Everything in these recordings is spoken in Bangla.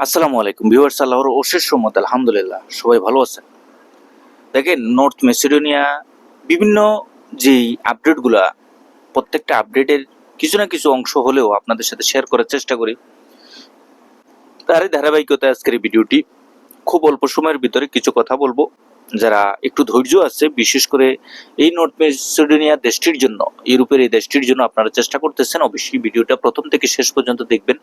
আসসালামু আলাইকুম ভিউয়ার্স, আল্লাহর অশেষ রহমত, আলহামদুলিল্লাহ সবাই ভালো আছেন। দেখেন, নর্থ মেসিডোনিয়া বিভিন্ন যেই আপডেটগুলা, প্রত্যেকটা আপডেটের কিছু না কিছু অংশ হলেও আপনাদের সাথে শেয়ার করার চেষ্টা করি। তারই ধারাবাহিকতায় আজকের এই ভিডিওটি। খুব অল্প সময়ের ভিতরে কিছু কথা বলবো। যারা একটু ধৈর্য আছে, বিশেষ করে এই নর্থ মেসিডোনিয়া দেশটির জন্য, ইউরোপের এই দেশটির জন্য আপনারা চেষ্টা করতেছেন, অবশ্যই ভিডিওটা প্রথম থেকে শেষ পর্যন্ত দেখবেন।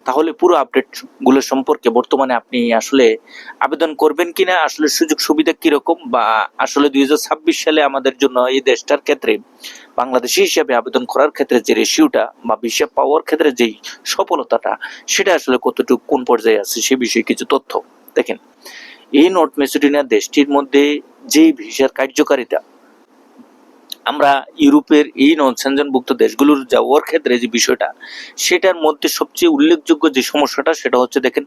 তাহলে পুরো আপডেট গুলো সম্পর্কে, বর্তমানে আপনি আসলে আবেদন করবেন কিনা, আসলে সুযোগ সুবিধা কিরকম, বা আসলে 2026 সালে আমাদের জন্য এই দেশটার ক্ষেত্রে বাংলাদেশি হিসেবে আবেদন করার ক্ষেত্রে যে রেশিওটা বা ভিসা পাওয়ার ক্ষেত্রে যেই সফলতাটা, সেটা আসলে কতটুকু কোন পর্যায়ে আছে সে বিষয়ে কিছু তথ্য দেখেন। এই নর্থ মেসিডোনিয়া দেশটির মধ্যে যে ভিসার কার্যকারিতা, আমরা ইউরোপের এই নন সেনজেনভুক্ত দেশগুলোর যাওয়ার ক্ষেত্রে যে বিষয়টা, সেটার মধ্যে সবচেয়ে উল্লেখযোগ্য যে সমস্যাটা, সেটা হচ্ছে দেখেন,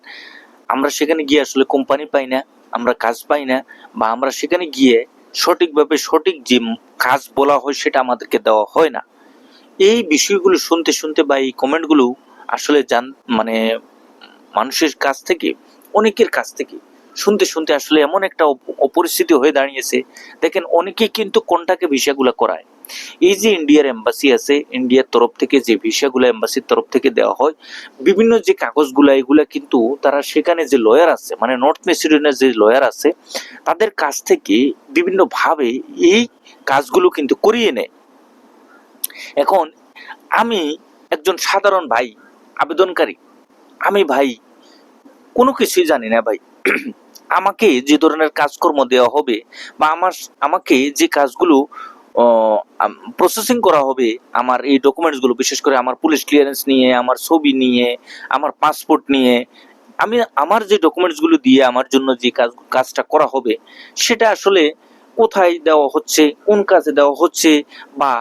আমরা সেখানে গিয়ে আসলে কোম্পানি পাই না, আমরা কাজ পাই না, বা আমরা সেখানে গিয়ে সঠিকভাবে সঠিক যে কাজ বলা হয় সেটা আমাদেরকে দেওয়া হয় না। এই বিষয়গুলো শুনতে শুনতে বা এই কমেন্টগুলো আসলে মানে মানুষের কাছ থেকে, অনেকের কাছ থেকে শুনতে শুনতে আসলে এমন একটা অপরিস্থিতি হয়ে দাঁড়িয়েছে। দেখেন, অনেকেই কিন্তু কন্টাকে ভিসাগুলো করায়। এই যে ইন্ডিয়ার এম্বাসি আছে, ইন্ডিয়ার তরফ থেকে যে ভিসাগুলো এম্বাসির তরফ থেকে দেওয়া হয়, বিভিন্ন যে কাগজগুলো, এগুলা কিন্তু তারা সেখানে যে লয়ার আছে, মানে নর্থ মেসিডোনিয়ার যে লয়ার আছে, তাদের কাছ থেকে বিভিন্নভাবে এই কাজগুলো কিন্তু করিয়ে নেয়। এখন আমি একজন সাধারণ ভাই, আবেদনকারী, আমি ভাই কোনো কিছুই জানি না ভাই। আমাকে যে ধরনের কাজকর্ম দেওয়া হবে, বা আমাকে যে কাজগুলো প্রসেসিং করা হবে, আমার এই ডকুমেন্টসগুলো, বিশেষ করে আমার পুলিশ ক্লিয়ারেন্স নিয়ে, আমার ছবি নিয়ে, আমার পাসপোর্ট নিয়ে, আমার যে ডকুমেন্টসগুলো দিয়ে আমার জন্য যে কাজটা করা হবে, সেটা আসলে কোথায় দেওয়া হচ্ছে, কোন কাজে দেওয়া হচ্ছে, বা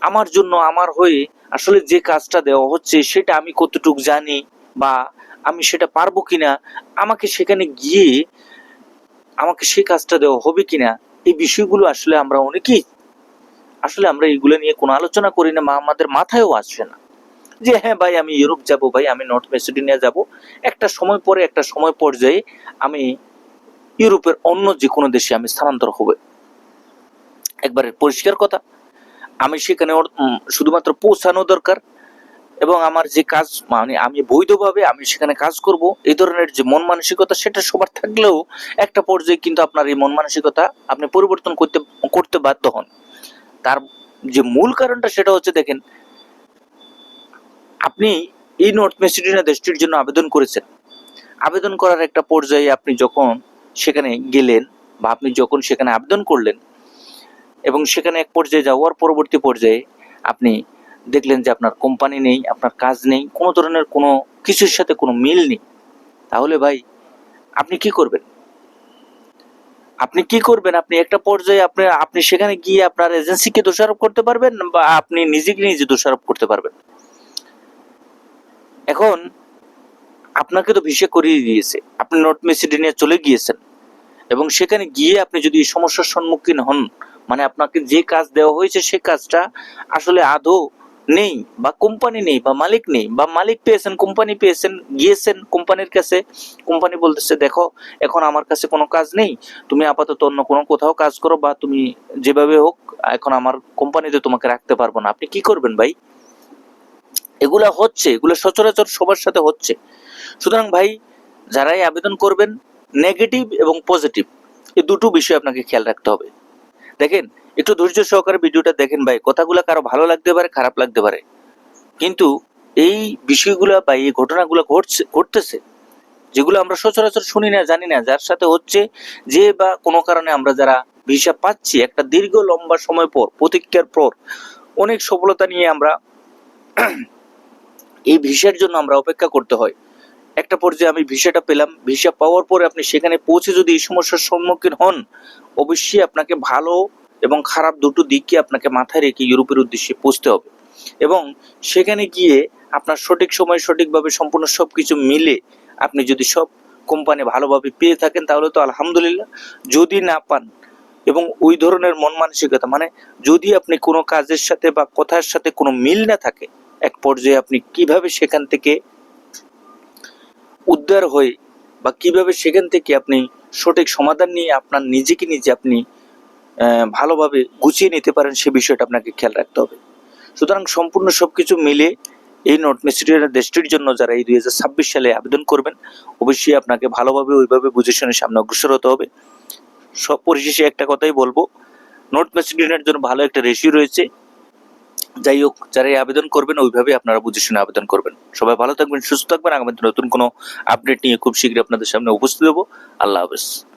আমার জন্য, আমার হয়ে আসলে যে কাজটা দেওয়া হচ্ছে সেটা আমি কতটুকু জানি, বা আমি সেটা পারবো কিনা, আমাকে সেখানে গিয়ে আমাকে সেই কাজটা দেওয়া হবে কিনা, এই বিষয়গুলো আসলে আমরা অনেকেই আমরা এগুলো নিয়ে কোনো আলোচনা করি না, বা আমাদের মাথায়ও আসে না যে হ্যাঁ ভাই, আমি ইউরোপ যাব, ভাই আমি নর্থ মেসিডোনিয়া যাব, একটা সময় পরে, একটা সময় পর্যায়ে আমি ইউরোপের অন্য যে কোনো দেশে আমি স্থানান্তর হবে। একবারে পরিষ্কার কথা, আমি সেখানে শুধুমাত্র পৌঁছানো দরকার, এবং আমার যে কাজ, মানে আমি বৈধভাবে আমি সেখানে কাজ করব, এই ধরনের যে মন মানসিকতা, সেটা সবার থাকলেও একটা পর্যায়ে কিন্তু আপনার এই মন মানসিকতা আপনি পরিবর্তন করতে বাধ্য হন। তার যে মূল কারণটা, সেটা হচ্ছে দেখেন, আপনি এই নর্থ মেসিডোনিয়া দেশটির জন্য আবেদন করেছেন। আবেদন করার একটা পর্যায়ে আপনি যখন সেখানে গেলেন, বা আপনি যখন সেখানে আবেদন করলেন, এবং সেখানে এক পর্যায়ে যাওয়ার পরবর্তী পর্যায়ে আপনি দেখলেন যে আপনার কোম্পানি নেই, আপনার কাজ নেই, কোনো ধরনের কোনো কিছুর সাথে কোনো মিল নেই, তাহলে ভাই আপনি কি করবেন? আপনি একটা পর্যায়ে আপনি সেখানে গিয়ে আপনার এজেন্সিকে দোষারোপ করতে পারবেন, বা আপনি নিজে দোষারোপ করতে পারবেন। এখন আপনাকে তো ভিসা করিয়ে দিয়েছে, আপনি নর্থ মেসিডোনিয়া চলে গিয়েছেন, এবং সেখানে গিয়ে আপনি যদি এই সমস্যার সম্মুখীন হন, মানে আপনাকে যে কাজ দেওয়া হয়েছে সে কাজটা আসলে আদৌ নেই, বা কোম্পানি নেই, বা মালিক নেই, বা মালিক পেয়েছেন, কোম্পানি পেয়েছেন, গিয়েছেন কোম্পানির কাছে, কোম্পানি বলতেছে দেখো, এখন আমার কাছে কোনো কাজ নেই, তুমি আপাতত অন্য কোনো কোথাও কাজ করো, বা তুমি যেভাবে হোক, এখন আমার কোম্পানিতে তোমাকে রাখতে পারবো না। আপনি কি করবেন ভাই? এগুলা সচরাচর সবার সাথে হচ্ছে। সুতরাং ভাই, যারাই আবেদন করবেন, নেগেটিভ এবং পজিটিভ এই দুটো বিষয় আপনাকে খেয়াল রাখতে হবে। দেখেন, একটু ধৈর্য সহকারে ভিডিওটা দেখেন ভাই, কথাগুলো কারো ভালো লাগতে পারে, খারাপ লাগতে পারে, কিন্তু এই বিষয়গুলো বা এই ঘটনাগুলো ঘটতেছে, যেগুলো আমরা সচরাচর শুনি না, জানি না, যার সাথে হচ্ছে, যে বা কোনো কারণে আমরা যারা ভিসা পাচ্ছি, একটা দীর্ঘ লম্বা সময় পর, প্রতীক্ষার পর, অনেক সফলতা নিয়ে আমরা এই ভিসার জন্য আমরা অপেক্ষা করতে হয়। একটা পর্যায়ে আমি ভিসাটা পেলাম, ভিসা পাওয়ার পরে আপনি সেখানে পৌঁছে যদি এই সমস্যার সম্মুখীন হন, অবশ্যই আপনাকে ভালো এবং খারাপ দুটো দিককে আপনাকে মাথায় রেখে ইউরোপের উদ্দেশ্যে পৌঁছতে হবে, এবং সেখানে গিয়ে আপনার সঠিক সময় সঠিকভাবে সম্পূর্ণ সবকিছু মিলে আপনি যদি সব কোম্পানি ভালোভাবে পেয়ে থাকেন, তাহলে তো আলহামদুলিল্লাহ। যদি না পান, এবং ওই ধরনের মন মানসিকতা, মানে যদি আপনি কোনো কাজের সাথে বা কথার সাথে কোনো মিল না থাকে, এক পর্যায়ে আপনি কিভাবে সেখান থেকে উদ্ধার হয়ে বা কিভাবে সেখান থেকে আপনি সঠিক সমাধান নিয়ে আপনার নিজেকে নিজে আপনি ভালোভাবে গুছিয়ে নিতে পারেন, সে বিষয়টা আপনাকে খেয়াল রাখতে হবে। সুতরাং সম্পূর্ণ সবকিছু মিলে এই নর্থ ম্যাসেডোনিয়া দেশটির জন্য যারা এই 2026 সালে আবেদন করবেন, অবশ্যই আপনাকে ভালোভাবে ওইভাবে বুঝে শুনে সামনে অগ্রসর হতে হবে। সব পরিশেষে একটা কথাই বলবো, নর্থ ম্যাসেডোনিয়ার জন্য ভালো একটা রেশিও রয়েছে। যাই হোক, যারা এই আবেদন করবেন ওইভাবে আপনারা বুঝে শুনে আবেদন করবেন। সবাই ভালো থাকবেন, সুস্থ থাকবেন। আগামী নতুন কোনো আপডেট নিয়ে খুব শীঘ্রই আপনাদের সামনে উপস্থিত হবো। আল্লাহ হাফেজ।